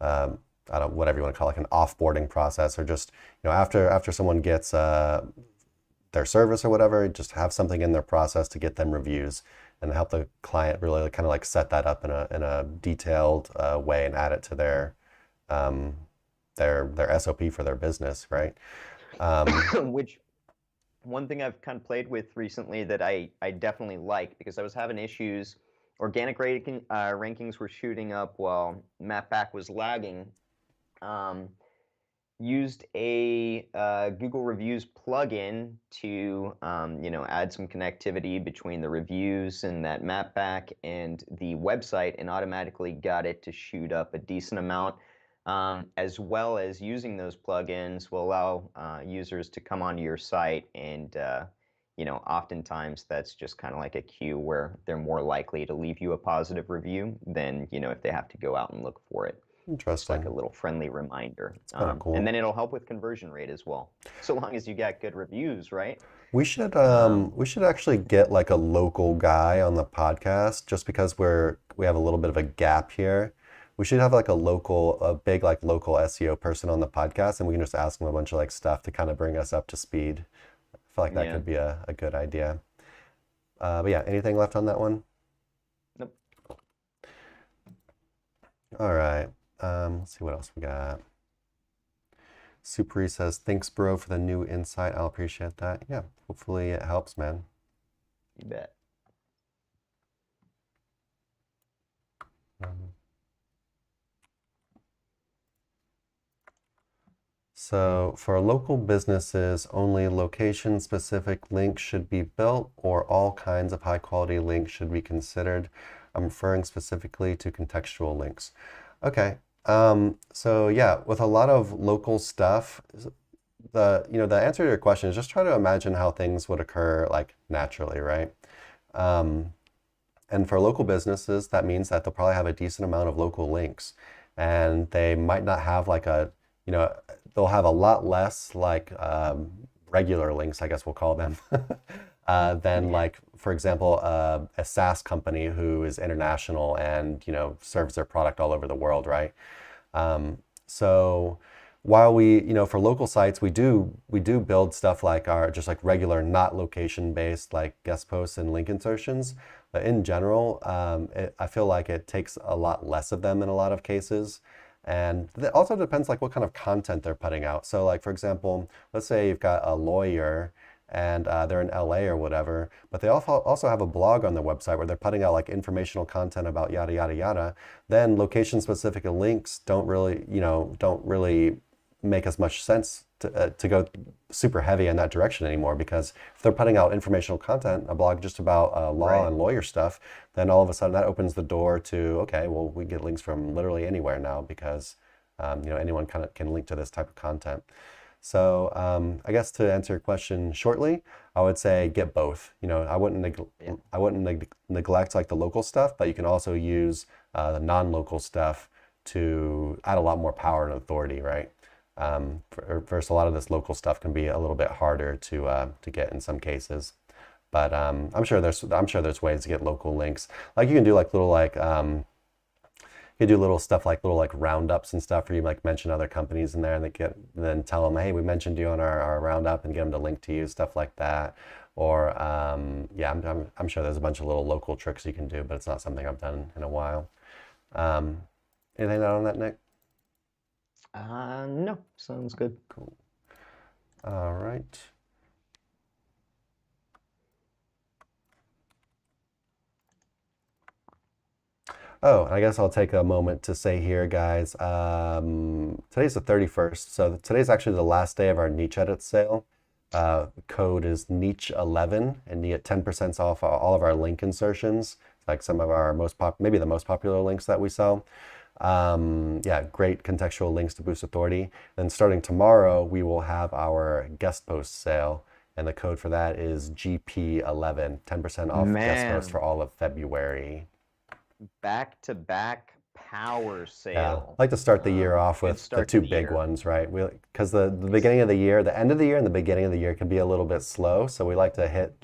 I don't, whatever you want to call it, like an offboarding process, or just, after someone gets their service or whatever, just have something in their process to get them reviews and help the client really kind of like set that up in a detailed way and add it to um, their SOP for their business, right? Which one thing I've kind of played with recently that I definitely like, because I was having issues, organic rankings were shooting up while Mapback was lagging. Used a Google Reviews plugin to add some connectivity between the reviews and that map back and the website, and automatically got it to shoot up a decent amount, as well as using those plugins will allow users to come onto your site, and oftentimes that's just kind of like a cue where they're more likely to leave you a positive review than if they have to go out and look for it. Just like a Interesting. little friendly reminder. It's kind of And cool. then it'll help with conversion rate as well. So long as you got good reviews, right? We Um, should actually get like a local guy on the podcast just because we have a little bit of a gap here. We should have like a big like local SEO person on the podcast, and we can just ask them a bunch of like stuff to kind of bring us up to speed. I feel like that yeah. could be a good idea. But yeah, anything left on that one? Nope. All right. Let's see what else we got. Supri says, thanks, bro, for the new insight. I'll appreciate that. Yeah, hopefully it helps, man. You bet. Um, So for local businesses, only location-specific links should be built, or all kinds of high-quality links should be considered. I'm referring specifically to contextual links. Okay. So yeah, with a lot of local stuff, the answer to your question is just try to imagine how things would occur like naturally, right? And for local businesses, that means that they'll probably have a decent amount of local links. And they might not have like they'll have a lot less like regular links, I guess we'll call them, than like, for example, a SaaS company who is international and, serves their product all over the world, right? So while for local sites, we do build stuff like our just like regular, not location based like guest posts and link insertions. But in general, I feel like it takes a lot less of them in a lot of cases. And it also depends like what kind of content they're putting out. So like, for example, let's say you've got a lawyer and they're in LA or whatever, but they also have a blog on their website where they're putting out like informational content about yada, yada, yada. Then location specific links don't really make as much sense to go super heavy in that direction anymore, because if they're putting out informational content, a blog just about law Right. and lawyer stuff, then all of a sudden that opens the door to, okay, well, we get links from literally anywhere now because anyone kind of can link to this type of content. So I guess to answer your question shortly, I would say get both. I wouldn't neglect like the local stuff, but you can also use the non-local stuff to add a lot more power and authority, right? Versus a lot of this local stuff can be a little bit harder to get in some cases. But I'm sure there's ways to get local links. Like you can do like you do little stuff like little like roundups and stuff where you like mention other companies in there and then tell them, hey, we mentioned you on our roundup, and get them to link to you, stuff like that. Or yeah, I'm sure there's a bunch of little local tricks you can do, but it's not something I've done in a while. Anything on that, Nick? No, sounds good. Cool. All right. Oh, I guess I'll take a moment to say here, guys, today's the 31st, so today's actually the last day of our niche edit sale. Code is niche11, and you get 10% off all of our link insertions, like some of our maybe the most popular links that we sell. Yeah, great contextual links to boost authority. Then starting tomorrow, we will have our guest post sale, and the code for that is GP11, 10% off guest posts for Man, all of February. back-to-back power Yeah, sale. I like to start the year off Good with the start to two the big year. ones, right? Because the beginning of the year, the end of the year and the beginning of the year can be a little bit slow. So we like to hit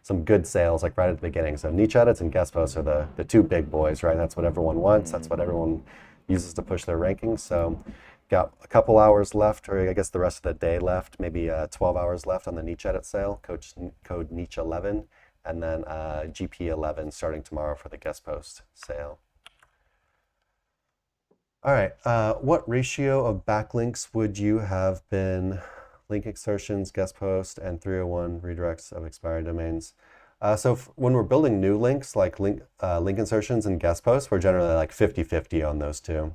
some good sales like right at the beginning. So niche edits and guest posts are the two big boys, right? That's what everyone wants. That's what everyone uses to push their rankings. So got a couple hours left, or I guess the rest of the day left, maybe 12 hours left on the niche edit sale, code niche11, and then GP11 starting tomorrow for the guest post sale. All right, what ratio of backlinks would you have been link insertions, guest post, and 301 redirects of expired domains? So when we're building new links, like link insertions and guest posts, we're generally like 50-50 on those two.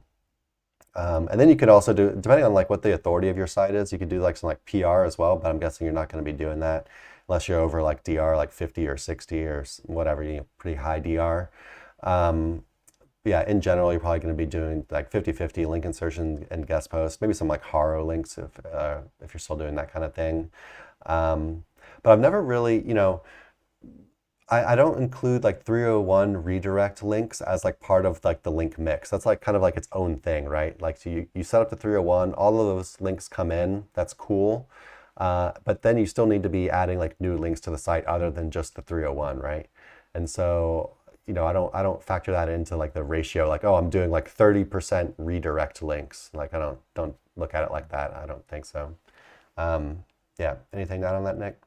And then you could also do, depending on like what the authority of your site is, you could do like some like PR as well, but I'm guessing you're not going to be doing that unless you're over like DR, like 50 or 60 or whatever, pretty high DR. Yeah, in general, you're probably going to be doing like 50-50 link insertion and guest posts, maybe some like haro links if you're still doing that kind of thing. But I've never really, I don't include like 301 redirect links as like part of like the link mix. That's like kind of like its own thing, right? Like so you set up the 301, all of those links come in, that's cool. But then you still need to be adding like new links to the site other than just the 301, right? And so I don't factor that into like the ratio, like, oh, I'm doing like 30% redirect links. Like I don't look at it like that. I don't think so. Yeah, anything to add on that, Nick?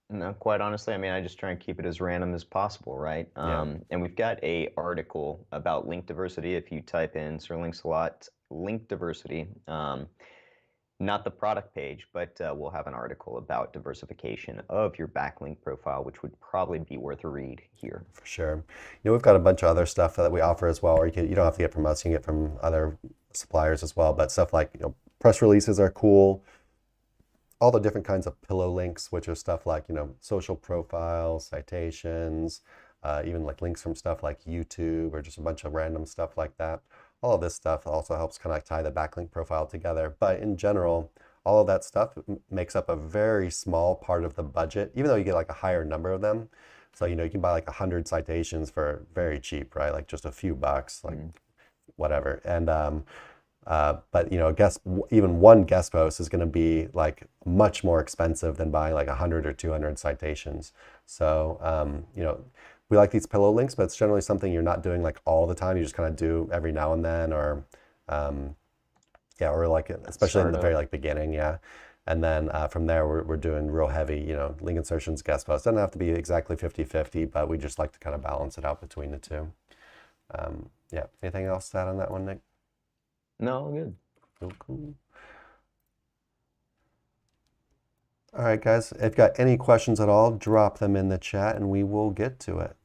No, quite honestly, I mean, I just try and keep it as random as possible, right? Yeah. And we've got a article about link diversity. If you type in Sir Links-a-Lot link diversity, not the product page, but we'll have an article about diversification of your backlink profile, which would probably be worth a read here. For sure. We've got a bunch of other stuff that we offer as well, or you don't have to get from us, you can get from other suppliers as well. But stuff like, press releases are cool. All the different kinds of pillow links, which are stuff like, social profiles, citations, even like links from stuff like YouTube or just a bunch of random stuff like that. All of this stuff also helps kind of like tie the backlink profile together. But in general, all of that stuff makes up a very small part of the budget, even though you get like a higher number of them. So, you can buy like 100 citations for very cheap, right? Like just a few bucks, like whatever. And but even one guest post is going to be like much more expensive than buying like 100 or 200 citations. So we like these pillow links, but it's generally something you're not doing like all the time. You just kind of do every now and then, or or like especially in the very like beginning, yeah. And then from there, we're doing real heavy, link insertions, guest posts. Doesn't have to be exactly 50-50, but we just like to kind of balance it out between the two. Yeah. Anything else to add on that one, Nick? No, good. Cool. All right, guys. If you've got any questions at all, drop them in the chat and we will get to it.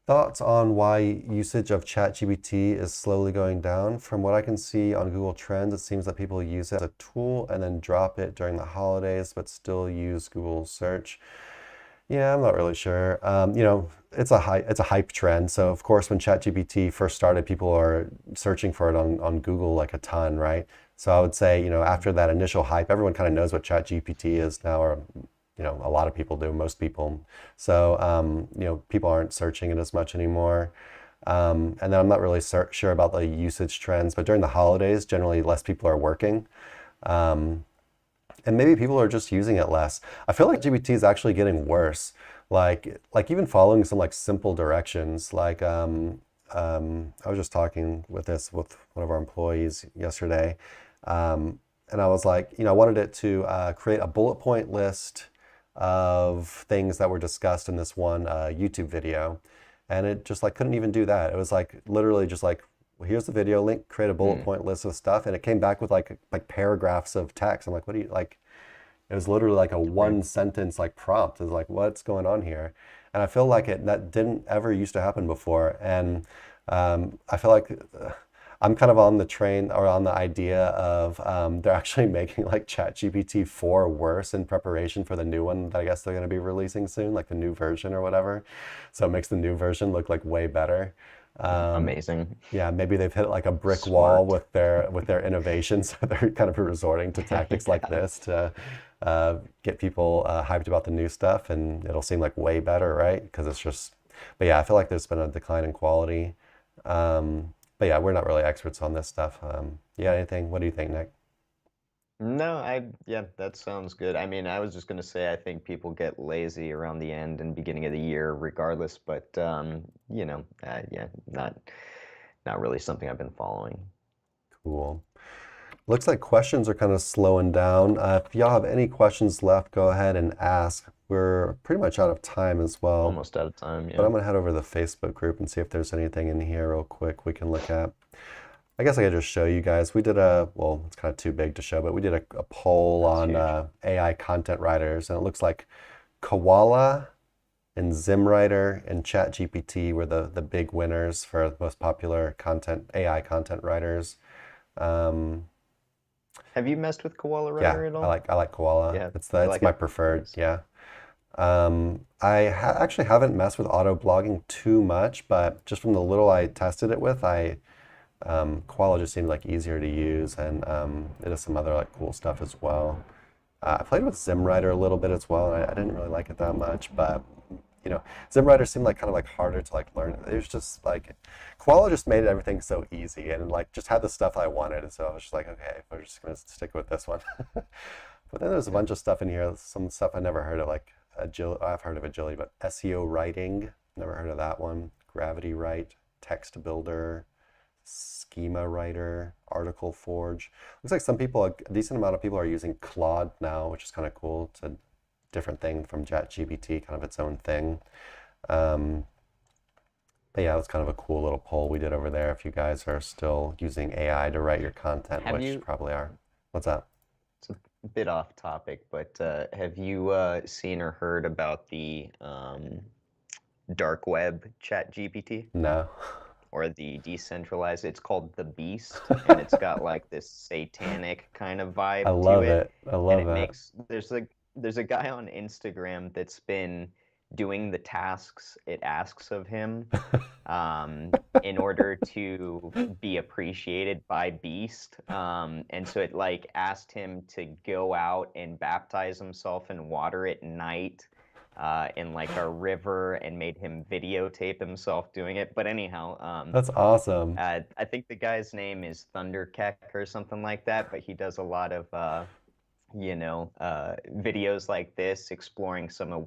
Thoughts on why usage of ChatGPT is slowly going down? From what I can see on Google Trends, it seems that people use it as a tool and then drop it during the holidays, but still use Google search. Yeah, I'm not really sure. It's a hype trend. So of course, when ChatGPT first started, people are searching for it on Google like a ton, right? So I would say, after that initial hype, everyone kind of knows what ChatGPT is now, or a lot of people do, most people. So people aren't searching it as much anymore. And then I'm not really sure about the usage trends, but during the holidays, generally less people are working. And maybe people are just using it less. I feel like GPT is actually getting worse. Like even following some like simple directions. Like I was just talking with one of our employees yesterday, and I was like, I wanted it to create a bullet point list of things that were discussed in this one YouTube video, and it just like couldn't even do that. It was like literally just like, well, here's the video link, create a bullet point list of stuff, and it came back with like paragraphs of text. I'm like, what do you like? It was literally like a one sentence like prompt. It was like, what's going on here? And I feel like that didn't ever used to happen before. And I feel like I'm kind of on the train or on the idea of they're actually making like ChatGPT 4 worse in preparation for the new one that I guess they're going to be releasing soon, like the new version or whatever. So it makes the new version look like way better. Amazing. Yeah, maybe they've hit like a brick wall with their innovation, so they're kind of resorting to tactics like this to get people hyped about the new stuff, and it'll seem like way better, right? Because it's just, but yeah, I feel like there's been a decline in quality. But yeah, we're not really experts on this stuff. Yeah, anything? What do you think, Nick? No, yeah, that sounds good. I mean, I was just gonna say I think people get lazy around the end and beginning of the year regardless, but yeah, not really something I've been following. Cool. Looks like questions are kind of slowing down. If y'all have any questions left, go ahead and ask. We're pretty much out of time as well. Almost out of time, But yeah. I'm gonna head over to the Facebook group and see if there's anything in here real quick we can look at. I guess I could just show you guys. We did well, it's kind of too big to show, but we did a poll on AI content writers, and it looks like Koala and ZimWriter and ChatGPT were the big winners for the most popular AI content writers. Have you messed with Koala Writer at all? I like Koala. Yeah, It's like my it? preferred. Nice. Yeah. Actually haven't messed with auto blogging too much, but just from the little I tested it with, Koala just seemed like easier to use, and it has some other like cool stuff as well. I played with ZimWriter a little bit as well, and I didn't really like it that much, but ZimWriter seemed like kind of like harder to like learn. It was just like Koala just made everything so easy and like just had the stuff I wanted, and so I was just like, okay, we're just gonna stick with this one. But then there's a bunch of stuff in here, some stuff I never heard of, like agility. I've heard of agility, but SEO writing, never heard of that one. Gravity Write, Text Builder, Schema Writer, Article Forge. Looks like a decent amount of people are using Claude now, which is kind of cool. It's a different thing from ChatGPT, kind of its own thing. But yeah, it was kind of a cool little poll we did over there. If you guys are still using AI to write your content, which you probably are. What's that? It's a bit off topic, but have you seen or heard about the dark web ChatGPT? No. Or the decentralized? It's called The Beast, and it's got like this satanic kind of vibe I love to it. it. I love And it it. makes there's a guy on Instagram that's been doing the tasks it asks of him in order to be appreciated by Beast. And so it like asked him to go out and baptize himself in water at night in like a river, and made him videotape himself doing it. But anyhow, That's awesome. I think the guy's name is Thunderkeck or something like that, but he does a lot of videos like this exploring some of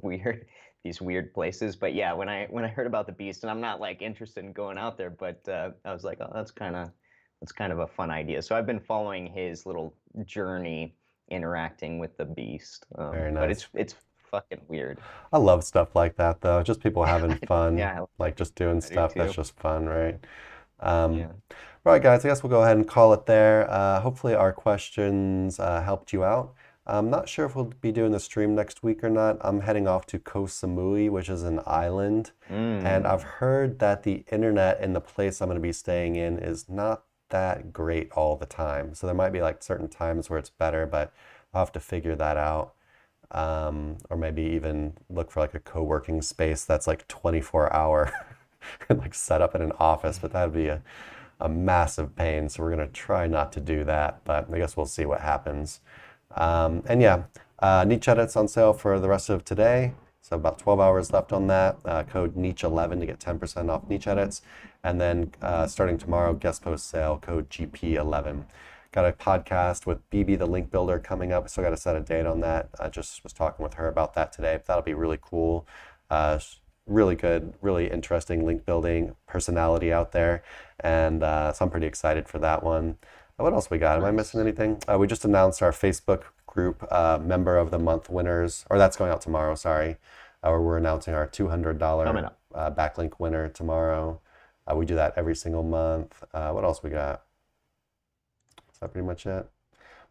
these weird places. But yeah, when I heard about the Beast, and I'm not like interested in going out there, but I was like, oh, that's kind of a fun idea. So I've been following his little journey interacting with the Beast. Very But nice. it's fucking weird. I love stuff like that though. Just people having fun, Yeah, like just doing I do stuff that's too. just fun, right? Um, Yeah. all right, guys, I guess we'll go ahead and call it there. Hopefully our questions helped you out. I'm not sure if we'll be doing the stream next week or not. I'm heading off to Koh Samui, which is an island, and I've heard that the internet in the place I'm going to be staying in is not that great all the time. So there might be like certain times where it's better, but I'll have to figure that out. Or maybe even look for like a co-working space that's like 24-hour and like set up in an office, but that'd be a massive pain. So we're gonna try not to do that, but I guess we'll see what happens. And yeah, niche edits on sale for the rest of today. So about 12 hours left on that. Code niche11 to get 10% off niche edits. And then starting tomorrow, guest post sale, code GP11. Got a podcast with BB, the link builder, coming up. Still got to set a date on that. I just was talking with her about that today. That'll be really cool. Really good, really interesting link building personality out there. And so I'm pretty excited for that one. What else we got? Am I missing anything? We just announced our Facebook group member of the month winners, or that's going out tomorrow, sorry. We're announcing our $200 Coming up. backlink winner tomorrow. We do that every single month. What else we got? Is that pretty much it?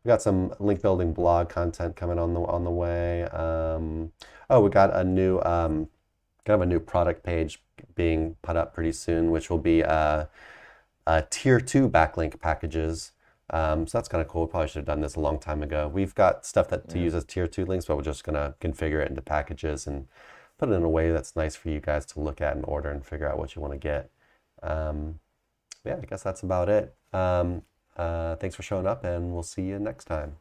We got some link building blog content coming on the way. We got a new kind of a new product page being put up pretty soon, which will be tier 2 backlink packages. So that's kind of cool. Probably should have done this a long time ago. We've got stuff to use as tier 2 links, but we're just gonna configure it into packages and put it in a way that's nice for you guys to look at and order and figure out what you want to get. Yeah, I guess that's about it. Thanks for showing up, and we'll see you next time.